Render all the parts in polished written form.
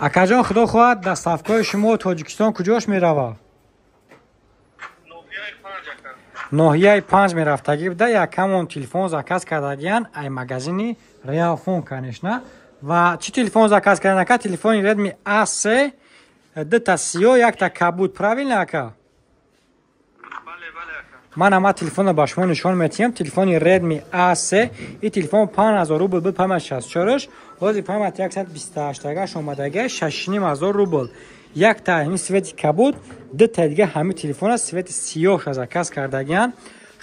акаҷон худо хоҳад дастафкои шумо Тоҷикистон куҷош мерава? ноҳияи 5 мерафтагӣ буда якамон телефон заказ кардагиян ай магазини Realfon конечно. Ва чӣ телефон заказ кардан ака? Телефони Redmi A3 2 сиёҳ 1 кабуд. Правильно ака? Ман ама телефонро ба шумо нишон метиҳам. Телефони Redmi A3 ин телефон 5000 рубл буд памяти 64 ҳозир памяти 128 омадаги 6500 рубл. Якта ҳамин свети кабуд, дута дига ҳамин телефона свети сиёҳ заказ кардагиян.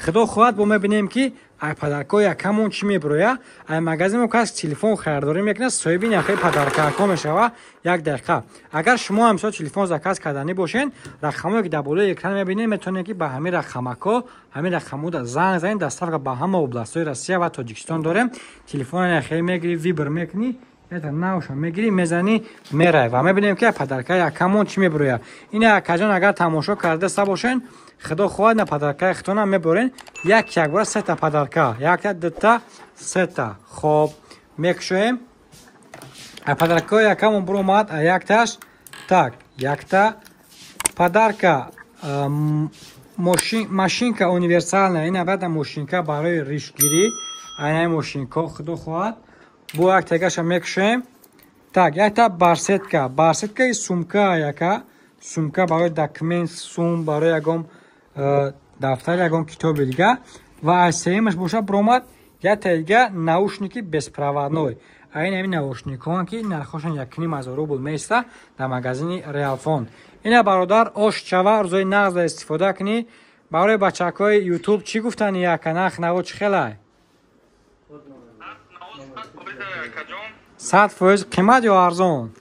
Худо хоҳад бо мебинем ки ай падарко якамон чӣ мебуроя. Ай магазин мо кас телефон харидорӣ мекунад, соҳиби нахои падаркако мешава. Як дақиқа. Агар шумо ҳам мисол телефон заказ карданӣ бошен, рақамое ки дар болои экран мебинед, метавонед ки ба ҳамин рақамако, ҳамин рақамода занг занед. Доставка ба ҳама областҳои Россия ва Тоҷикистон дорем. Телефони нахои мегирӣ, вибр мекунӣ, это наушо мегирӣ, мезанӣ, мерай. Ва мебинем ки падарка якамон чӣ мебуроя. Ина акаҷон агар тамошо кардаста бошен, худо хоҳад на падаркаи хитона меборен. Як бора сета падарка, якта, дута, сета. Хоб, мекушоем. Падарка якамон буромад, якташ, так, якта падарка машинка универсальная, ина бада машинка барои ришгирӣ, айна машинка худо хоҳад. Бо яктагаша мекушоем. Так, якта барсетка, барсеткаи сумка яка, сумка барои документ, сум барои ягон дафтар, ягон китоби дига. Ва айсеимаш боша буромад, якта дига наушники беспроводной. Айна ҳамин наушникон ки нархошон 1500 рубл меиста дар магазини Realfon. Ина бародар ошчава рӯзои нағзда истифода кунӣ. Барои бачакои YouTube чӣ гуфтани яка нарх наво чӣ хелай? 100% қимат ё арзон?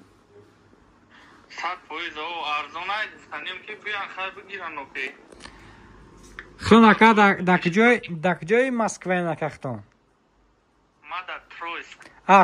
100% арзон ай гуфтанем ки биан хай бигиран окей. Хитон ака дар куҷои Москваен ака хитон? Ма дар Тройск.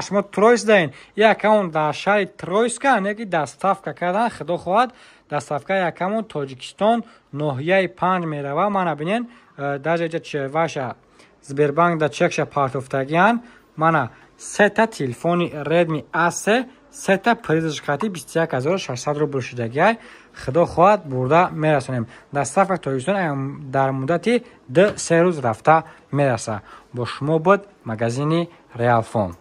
Шумо Тройск даен. Якамон дар шаҳри Тройска неки доставка кардан худо хоҳад. Доставка якамон Тоҷикистон ноҳияи 5 мерава. Мана бинен даже ваша Сбербанк да чекша партофтагиян. Мана сета телефони Redmi A3 сета призаш хати 21600 рубл шудагиай. Худо хоҳад бурда мерасонем. Доставка Тоҷикистон дар муддати 2-3 рӯз рафта мераса. Бо шумо буд магазини Realfon.